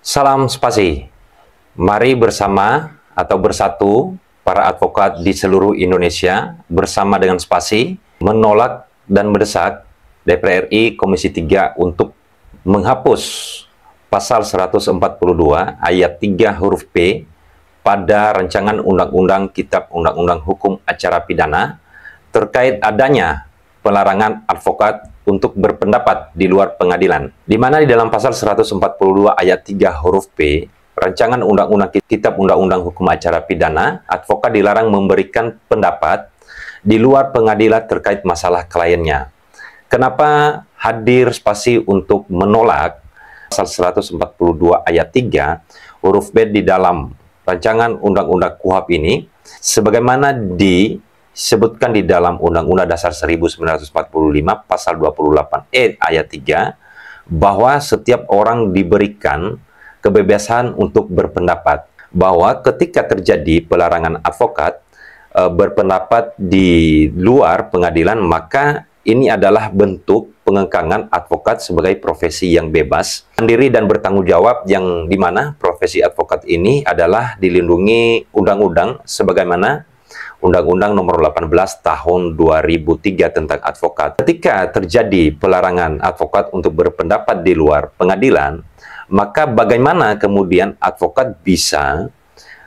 Salam spasi. Mari bersama atau bersatu para advokat di seluruh Indonesia bersama dengan spasi menolak dan mendesak DPR RI Komisi 3 untuk menghapus pasal 142 ayat 3 huruf P pada rancangan Undang-Undang Kitab Undang-Undang Hukum Acara Pidana terkait adanya pelarangan advokat untuk berpendapat di luar pengadilan, di mana di dalam pasal 142 ayat 3 huruf P, rancangan Undang-Undang Kitab Undang-Undang Hukum Acara Pidana, advokat dilarang memberikan pendapat di luar pengadilan terkait masalah kliennya. Kenapa hadir spasi untuk menolak pasal 142 ayat 3 huruf B di dalam rancangan Undang-Undang KUHP ini, sebagaimana disebutkan di dalam Undang-Undang Dasar 1945 pasal 28E ayat 3, bahwa setiap orang diberikan kebebasan untuk berpendapat, bahwa ketika terjadi pelarangan advokat berpendapat di luar pengadilan, maka ini adalah bentuk pengekangan advokat sebagai profesi yang bebas, mandiri dan bertanggung jawab, yang dimana profesi advokat ini adalah dilindungi undang-undang sebagaimana Undang-Undang Nomor 18 Tahun 2003 tentang advokat. Ketika terjadi pelarangan advokat untuk berpendapat di luar pengadilan, maka bagaimana kemudian advokat bisa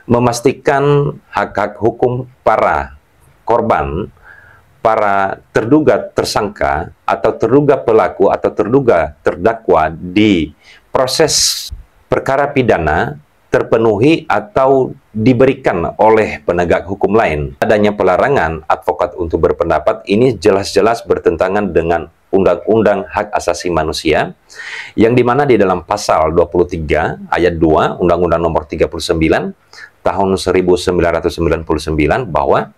memastikan hak-hak hukum para korban, para terduga tersangka atau terduga pelaku atau terduga terdakwa di proses perkara pidana terpenuhi atau diberikan oleh penegak hukum lain. Adanya pelarangan advokat untuk berpendapat ini jelas-jelas bertentangan dengan Undang-Undang Hak Asasi Manusia, yang dimana di dalam pasal 23 ayat 2 Undang-Undang Nomor 39 tahun 1999 bahwa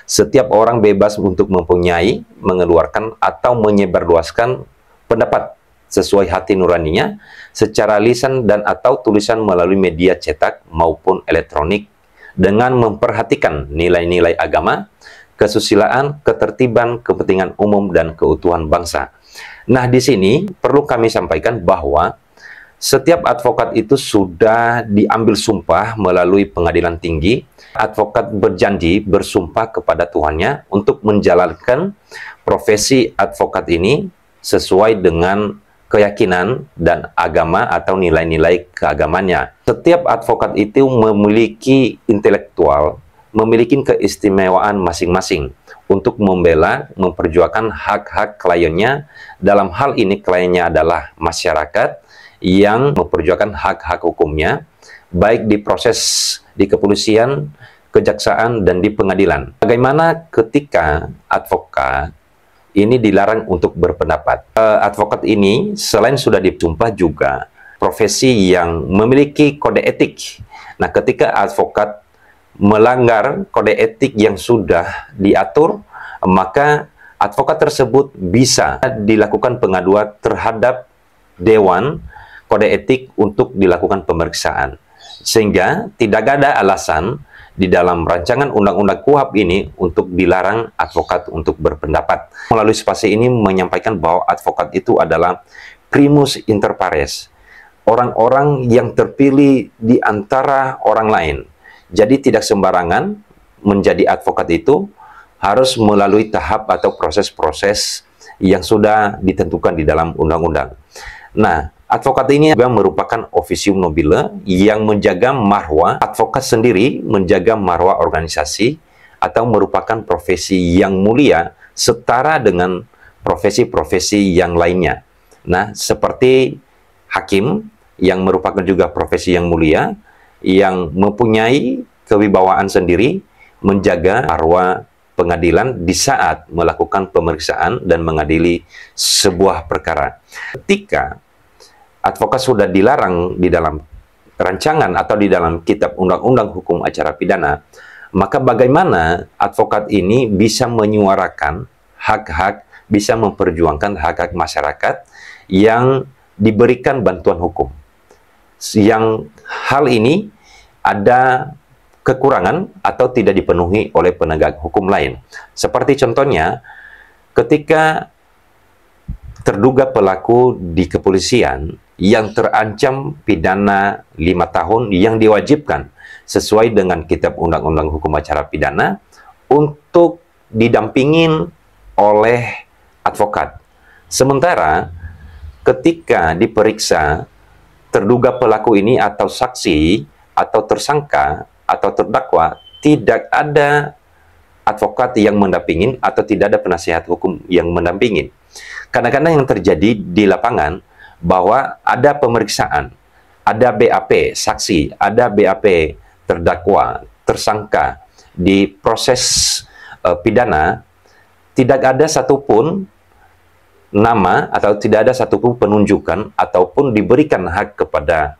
setiap orang bebas untuk mempunyai, mengeluarkan, atau menyebarluaskan pendapat sesuai hati nuraninya secara lisan dan atau tulisan melalui media cetak maupun elektronik dengan memperhatikan nilai-nilai agama, kesusilaan, ketertiban, kepentingan umum, dan keutuhan bangsa. Nah, di sini perlu kami sampaikan bahwa setiap advokat itu sudah diambil sumpah melalui pengadilan tinggi. Advokat berjanji bersumpah kepada Tuhannya untuk menjalankan profesi advokat ini sesuai dengan keyakinan dan agama atau nilai-nilai keagamannya. Setiap advokat itu memiliki intelektual, memiliki keistimewaan masing-masing untuk membela, memperjuangkan hak-hak kliennya. Dalam hal ini kliennya adalah masyarakat yang memperjuangkan hak-hak hukumnya, baik di proses di kepolisian, kejaksaan, dan di pengadilan. Bagaimana ketika advokat ini dilarang untuk berpendapat? Advokat ini selain sudah disumpah juga profesi yang memiliki kode etik. Nah, ketika advokat melanggar kode etik yang sudah diatur, maka advokat tersebut bisa dilakukan pengaduan terhadap Dewan Kode Etik untuk dilakukan pemeriksaan. Sehingga tidak ada alasan di dalam rancangan Undang-Undang KUHP ini untuk dilarang advokat untuk berpendapat. Melalui spasi ini menyampaikan bahwa advokat itu adalah primus inter pares, orang-orang yang terpilih di antara orang lain. Jadi tidak sembarangan menjadi advokat itu, harus melalui tahap atau proses-proses yang sudah ditentukan di dalam undang-undang. Nah, advokat ini juga merupakan officium nobile yang menjaga marwah advokat sendiri, menjaga marwah organisasi, atau merupakan profesi yang mulia setara dengan profesi-profesi yang lainnya. Nah, seperti hakim yang merupakan juga profesi yang mulia, yang mempunyai kewibawaan sendiri, menjaga marwah pengadilan di saat melakukan pemeriksaan dan mengadili sebuah perkara. Ketika advokat sudah dilarang di dalam rancangan atau di dalam Kitab Undang-Undang Hukum Acara Pidana, maka bagaimana advokat ini bisa menyuarakan hak-hak, bisa memperjuangkan hak-hak masyarakat yang diberikan bantuan hukum? Yang hal ini ada kekurangan atau tidak dipenuhi oleh penegak hukum lain. Seperti contohnya, ketika terduga pelaku di kepolisian yang terancam pidana 5 tahun yang diwajibkan sesuai dengan Kitab Undang-Undang Hukum Acara Pidana untuk didampingin oleh advokat. Sementara ketika diperiksa terduga pelaku ini atau saksi atau tersangka atau terdakwa, tidak ada advokat yang mendampingin atau tidak ada penasihat hukum yang mendampingin. Kadang-kadang yang terjadi di lapangan bahwa ada pemeriksaan, ada BAP saksi, ada BAP terdakwa, tersangka di proses pidana, tidak ada satupun nama atau tidak ada satupun penunjukan ataupun diberikan hak kepada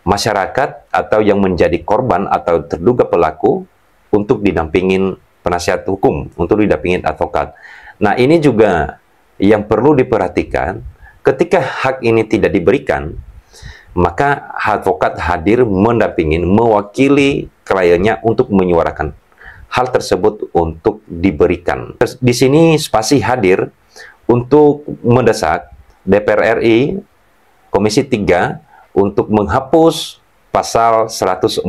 masyarakat atau yang menjadi korban atau terduga pelaku untuk didampingin penasihat hukum, untuk didampingin advokat. Nah, ini juga yang perlu diperhatikan. Ketika hak ini tidak diberikan, maka advokat hadir mendampingin, mewakili kliennya untuk menyuarakan hal tersebut untuk diberikan. Di sini Spasi hadir untuk mendesak DPR RI Komisi 3 untuk menghapus pasal 142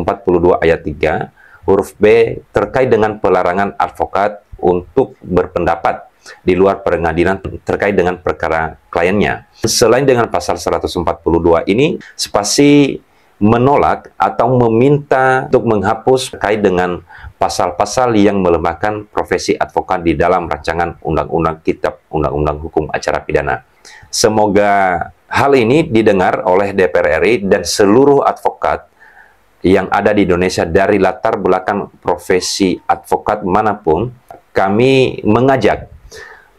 ayat 3 huruf B terkait dengan pelarangan advokat untuk berpendapat di luar pengadilan terkait dengan perkara kliennya. Selain dengan pasal 142 ini, Spasi menolak atau meminta untuk menghapus terkait dengan pasal-pasal yang melemahkan profesi advokat di dalam rancangan undang-undang Kitab Undang-Undang Hukum Acara Pidana. Semoga hal ini didengar oleh DPR RI dan seluruh advokat yang ada di Indonesia dari latar belakang profesi advokat manapun. Kami mengajak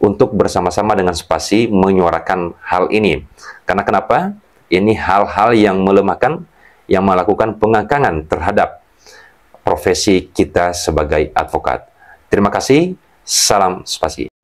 untuk bersama-sama dengan Spasi menyuarakan hal ini. Karena kenapa? Ini hal-hal yang melemahkan, yang melakukan pengangkangan terhadap profesi kita sebagai advokat. Terima kasih. Salam Spasi.